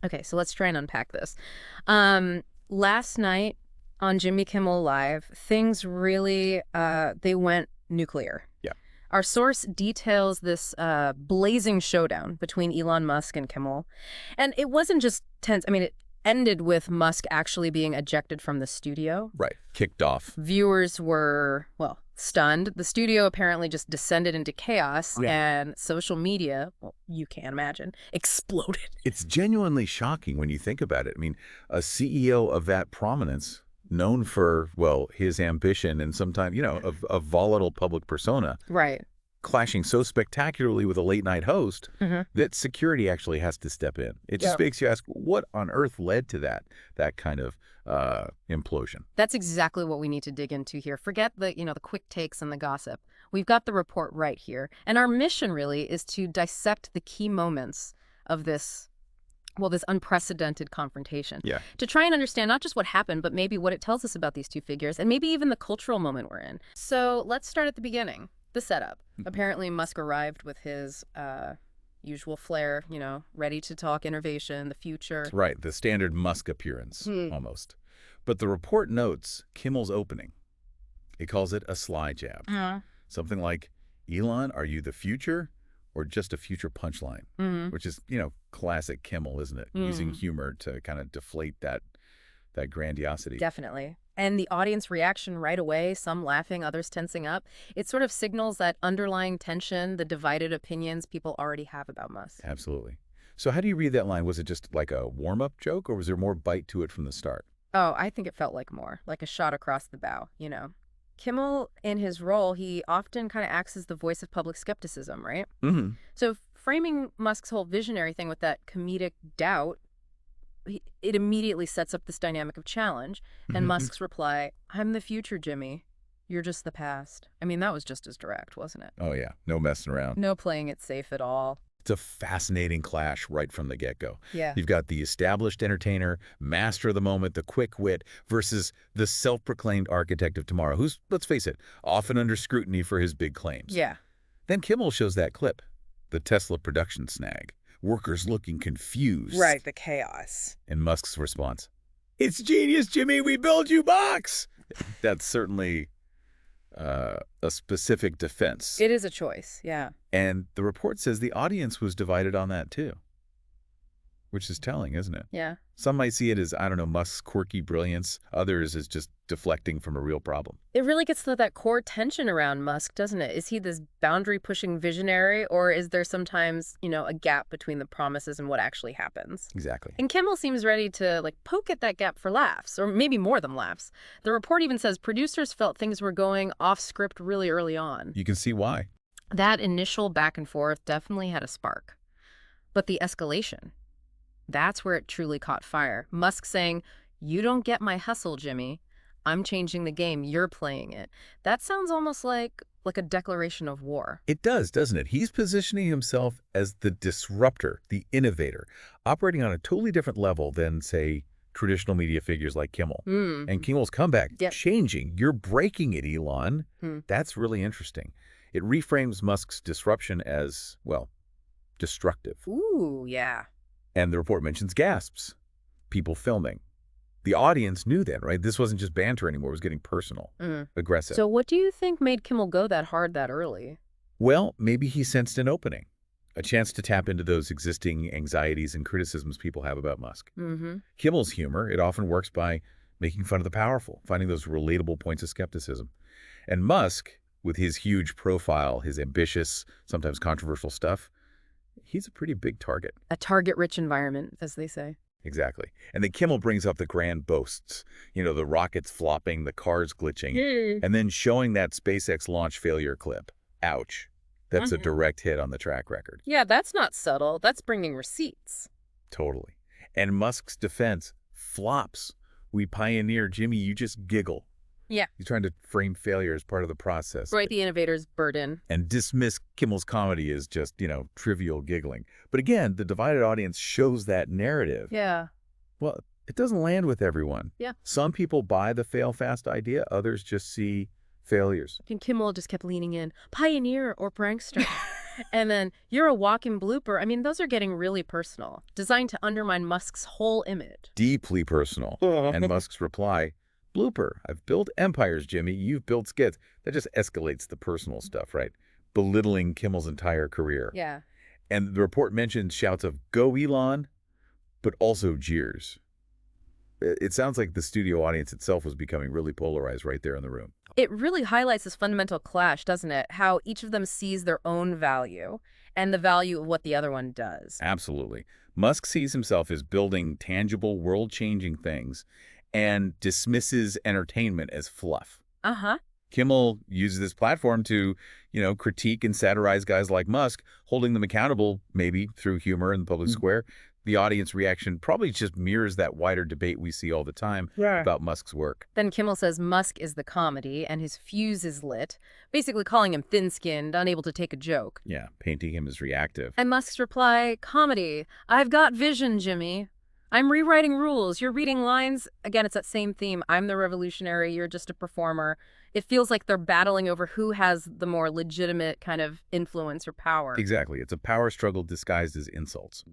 Okay, so let's try and unpack this. Last night on Jimmy Kimmel Live, things really, they went nuclear. Yeah. Our source details this blazing showdown between Elon Musk and Kimmel. And it wasn't just tense. I mean, it ended with Musk actually being ejected from the studio. Right. Kicked off. Viewers were, well, stunned. The studio apparently just descended into chaos, Yeah. and social media, well, you can't imagine, exploded. It's genuinely shocking when you think about it. I mean, a CEO of that prominence, known for, well, his ambition and sometimes, a volatile public persona, Right. clashing so spectacularly with a late-night host that security actually has to step in. It just makes you ask, what on earth led to that kind of implosion? That's exactly what we need to dig into here. Forget the quick takes and the gossip. We've got the report right here. And our mission really is to dissect the key moments of this unprecedented confrontation. Yeah. To try and understand not just what happened, but maybe what it tells us about these two figures, and maybe even the cultural moment we're in. So let's start at the beginning, the setup. Apparently, Musk arrived with his usual flair, ready to talk innovation, the future. Right, the standard Musk appearance, almost. But the report notes Kimmel's opening. It calls it a sly jab. Something like, Elon, are you the future? Or just a future punchline, which is, classic Kimmel, isn't it? Using humor to kind of deflate that grandiosity. Definitely. And the audience reaction right away, some laughing, others tensing up, it sort of signals that underlying tension, the divided opinions people already have about Musk. Absolutely. So how do you read that line? Was it just like a warm-up joke, or was there more bite to it from the start? Oh, I think it felt like more, like a shot across the bow, Kimmel, in his role, he often kind of acts as the voice of public skepticism, right? So framing Musk's whole visionary thing with that comedic doubt, it immediately sets up this dynamic of challenge. And Musk's reply, I'm the future, Jimmy. You're just the past. I mean, that was just as direct, wasn't it? Oh, yeah. No messing around. No playing it safe at all. It's a fascinating clash right from the get-go. Yeah. You've got the established entertainer, master of the moment, the quick wit, versus the self-proclaimed architect of tomorrow, who's, let's face it, often under scrutiny for his big claims. Yeah. Then Kimmel shows that clip, the Tesla production snag, workers looking confused. Right, the chaos. And Musk's response, it's genius, Jimmy, we build you box. That's certainly a specific defense. It is a choice, yeah. And the report says the audience was divided on that too, which is telling, isn't it? Yeah. Some might see it as, I don't know, Musk's quirky brilliance. Others as just deflecting from a real problem. It really gets to that core tension around Musk, doesn't it? Is he this boundary-pushing visionary, or is there sometimes, a gap between the promises and what actually happens? Exactly. And Kimmel seems ready to, poke at that gap for laughs, or maybe more than laughs. The report even says producers felt things were going off script really early on. You can see why. That initial back and forth definitely had a spark. But the escalation, that's where it truly caught fire. Musk saying, you don't get my hustle, Jimmy. I'm changing the game. You're playing it. That sounds almost like a declaration of war. It does, doesn't it? He's positioning himself as the disruptor, the innovator, operating on a totally different level than, say, traditional media figures like Kimmel. And Kimmel's comeback, changing. You're breaking it, Elon. That's really interesting. It reframes Musk's disruption as, well, destructive. Ooh, yeah. And the report mentions gasps, people filming. The audience knew then, right? This wasn't just banter anymore. It was getting personal, aggressive. So what do you think made Kimmel go that hard that early? Well, maybe he sensed an opening, a chance to tap into those existing anxieties and criticisms people have about Musk. Kimmel's humor, it often works by making fun of the powerful, finding those relatable points of skepticism. And Musk, with his huge profile, his ambitious, sometimes controversial stuff, he's a pretty big target. A target-rich environment, as they say. Exactly. And then Kimmel brings up the grand boasts, the rockets flopping, the cars glitching, and then showing that SpaceX launch failure clip. Ouch. That's a direct hit on the track record. Yeah, that's not subtle. That's bringing receipts. Totally. And Musk's defense flops. We pioneer, Jimmy, you just giggle. Yeah. He's trying to frame failure as part of the process. Right, the innovator's burden. And dismiss Kimmel's comedy as just, trivial giggling. But again, the divided audience shows that narrative. Yeah. Well, it doesn't land with everyone. Yeah. Some people buy the fail fast idea. Others just see failures. And Kimmel just kept leaning in. Pioneer or prankster. And then, you're a walking blooper. I mean, those are getting really personal, designed to undermine Musk's whole image. Deeply personal. And Musk's reply, blooper, I've built empires, Jimmy. You've built skits. That just escalates the personal stuff, right? Belittling Kimmel's entire career. Yeah. And the report mentions shouts of, go Elon, but also jeers. It sounds like the studio audience itself was becoming really polarized right there in the room. It really highlights this fundamental clash, doesn't it? How each of them sees their own value and the value of what the other one does. Absolutely. Musk sees himself as building tangible, world-changing things and dismisses entertainment as fluff. Uh-huh. Kimmel uses this platform to, critique and satirize guys like Musk, holding them accountable, maybe through humor in the public square. The audience reaction probably just mirrors that wider debate we see all the time about Musk's work. Then Kimmel says Musk is the comedy and his fuse is lit, basically calling him thin-skinned, unable to take a joke. Yeah, painting him as reactive. And Musk's reply, comedy. I've got vision, Jimmy. I'm rewriting rules. You're reading lines. Again, it's that same theme. I'm the revolutionary. You're just a performer. It feels like they're battling over who has the more legitimate kind of influence or power. Exactly. It's a power struggle disguised as insults.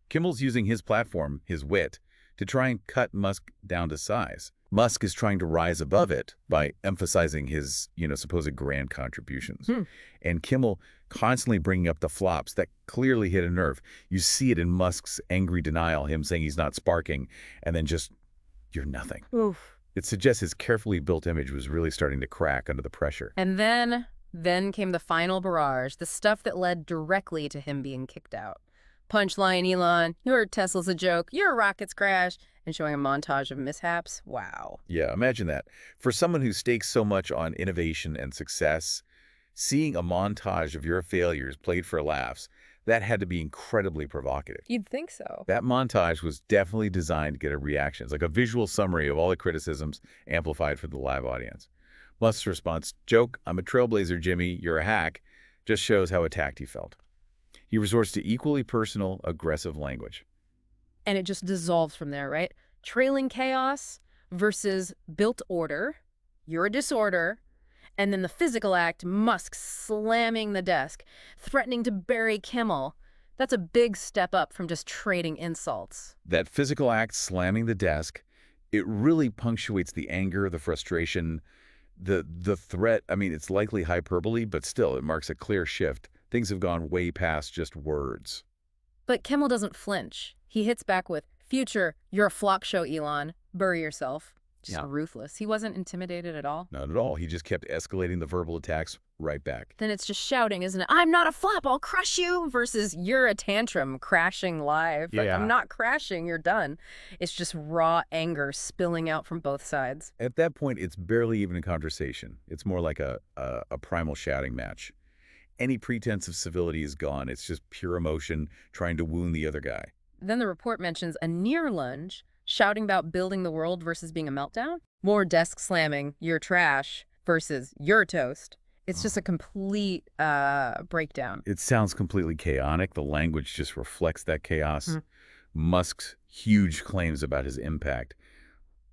Kimmel's using his platform, his wit, to try and cut Musk down to size. Musk is trying to rise above it by emphasizing his, supposed grand contributions. And Kimmel constantly bringing up the flops that clearly hit a nerve. You see it in Musk's angry denial, him saying he's not sparking, and then just, you're nothing. Oof. It suggests his carefully built image was really starting to crack under the pressure. And then came the final barrage, the stuff that led directly to him being kicked out. Punchline, Elon, your Tesla's a joke, your rockets crash, and showing a montage of mishaps. Wow. Yeah, imagine that. For someone who stakes so much on innovation and success, seeing a montage of your failures played for laughs, that had to be incredibly provocative. You'd think so. That montage was definitely designed to get a reaction. It's like a visual summary of all the criticisms amplified for the live audience. Musk's response, joke, I'm a trailblazer, Jimmy, you're a hack, just shows how attacked he felt. He resorts to equally personal, aggressive language. And it just dissolves from there, right? Trailing chaos versus built order. You're a disorder. And then the physical act, Musk slamming the desk, threatening to bury Kimmel. That's a big step up from just trading insults. That physical act, slamming the desk, it really punctuates the anger, the frustration, the threat. I mean, it's likely hyperbole, but still, it marks a clear shift. Things have gone way past just words. But Kimmel doesn't flinch. He hits back with, future, you're a flock show, Elon. Bury yourself. Just ruthless. He wasn't intimidated at all. Not at all. He just kept escalating the verbal attacks right back. Then it's just shouting, isn't it? I'm not a flop, I'll crush you, versus you're a tantrum crashing live. Like, I'm not crashing, you're done. It's just raw anger spilling out from both sides. At that point, it's barely even a conversation. It's more like a primal shouting match. Any pretense of civility is gone. It's just pure emotion trying to wound the other guy. Then the report mentions a near lunge, shouting about building the world versus being a meltdown. More desk slamming, you're trash, versus you're toast. It's just a complete breakdown. It sounds completely chaotic. The language just reflects that chaos. Musk's huge claims about his impact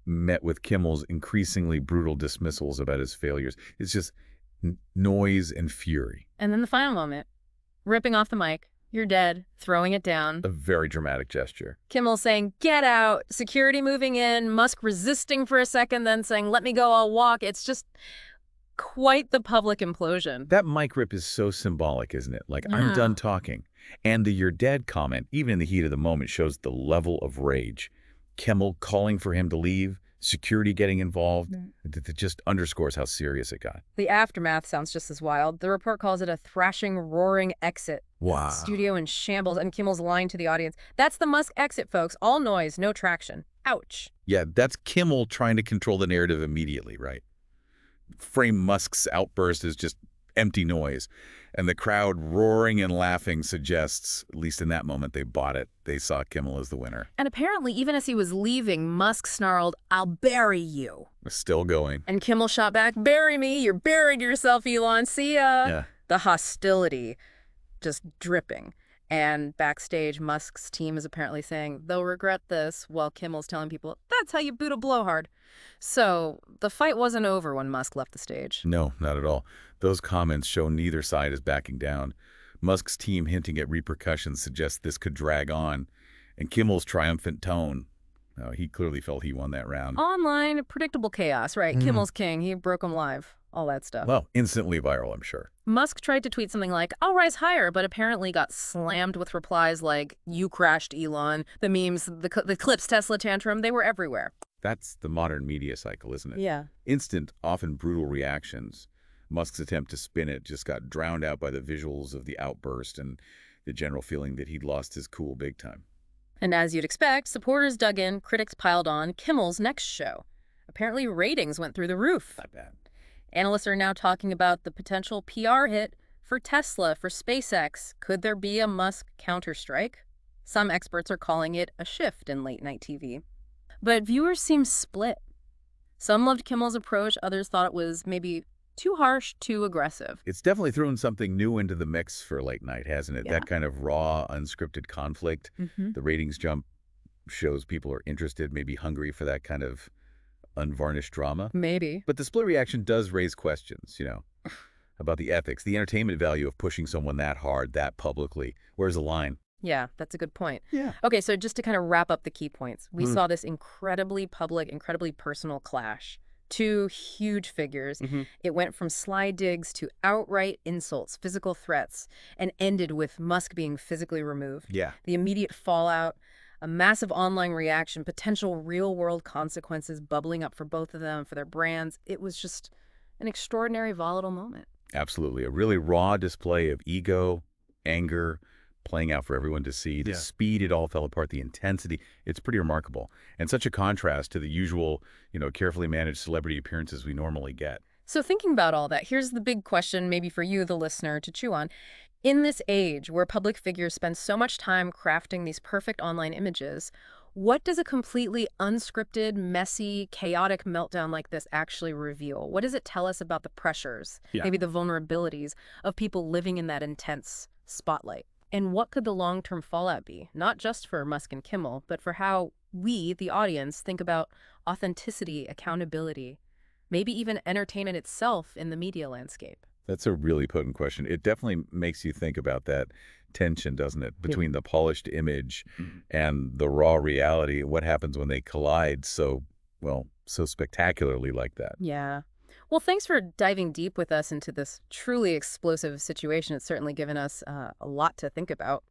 met with Kimmel's increasingly brutal dismissals about his failures. It's just noise and fury. And then the final moment, ripping off the mic, you're dead, throwing it down. A very dramatic gesture. Kimmel saying, get out, security moving in, Musk resisting for a second, then saying, let me go, I'll walk. It's just quite the public implosion. That mic rip is so symbolic, isn't it? Like, I'm done talking. And the you're dead comment, even in the heat of the moment, shows the level of rage. Kimmel calling for him to leave, security getting involved. It just underscores how serious it got. The aftermath sounds just as wild. The report calls it a thrashing, roaring exit. Wow. Studio in shambles, and Kimmel's line to the audience. That's the Musk exit, folks. All noise, no traction. Ouch. Yeah, that's Kimmel trying to control the narrative immediately, right? Frame Musk's outburst as just empty noise. And the crowd roaring and laughing suggests, at least in that moment, they bought it. They saw Kimmel as the winner. And apparently, even as he was leaving, Musk snarled, I'll bury you. Still going. And Kimmel shot back, bury me. You're buried yourself, Elon. See ya. Yeah. The hostility just dripping. And backstage, Musk's team is apparently saying they'll regret this, while Kimmel's telling people, that's how you boot a blowhard. So the fight wasn't over when Musk left the stage. No, not at all. Those comments show neither side is backing down. Musk's team hinting at repercussions suggests this could drag on, and Kimmel's triumphant tone, he clearly felt he won that round. Online, predictable chaos, right? Kimmel's king. He broke him live. All that stuff. Well, instantly viral, I'm sure. Musk tried to tweet something like, "I'll rise higher," but apparently got slammed with replies like, "You crashed, Elon." The memes, the clips, Tesla tantrum, they were everywhere. That's the modern media cycle, isn't it? Yeah. Instant, often brutal reactions. Musk's attempt to spin it just got drowned out by the visuals of the outburst and the general feeling that he'd lost his cool big time. And as you'd expect, supporters dug in, critics piled on. Kimmel's next show. Apparently ratings went through the roof. Not bad. Analysts are now talking about the potential PR hit for Tesla, for SpaceX. Could there be a Musk counterstrike? Some experts are calling it a shift in late-night TV. But viewers seem split. Some loved Kimmel's approach, others thought it was maybe too harsh, too aggressive. It's definitely thrown something new into the mix for late night, hasn't it? Yeah. That kind of raw, unscripted conflict. The ratings jump shows people are interested, maybe hungry for that kind of unvarnished drama. Maybe. But the split reaction does raise questions, about the ethics, the entertainment value of pushing someone that hard, that publicly. Where's the line? Yeah, that's a good point. Yeah. Okay, so just to kind of wrap up the key points, we saw this incredibly public, incredibly personal clash. Two huge figures. It went from sly digs to outright insults, physical threats, and ended with Musk being physically removed. Yeah. The immediate fallout, a massive online reaction, potential real-world consequences bubbling up for both of them, for their brands. It was just an extraordinary, volatile moment. Absolutely. A really raw display of ego, anger, playing out for everyone to see. The speed it all fell apart, the intensity. It's pretty remarkable. And such a contrast to the usual, carefully managed celebrity appearances we normally get. So thinking about all that, here's the big question maybe for you, the listener, to chew on. In this age where public figures spend so much time crafting these perfect online images, what does a completely unscripted, messy, chaotic meltdown like this actually reveal? What does it tell us about the pressures, maybe the vulnerabilities of people living in that intense spotlight? And what could the long-term fallout be, not just for Musk and Kimmel, but for how we, the audience, think about authenticity, accountability, maybe even entertainment itself in the media landscape? That's a really potent question. It definitely makes you think about that tension, doesn't it, between the polished image and the raw reality. What happens when they collide so spectacularly like that? Yeah. Well, thanks for diving deep with us into this truly explosive situation. It's certainly given us a lot to think about.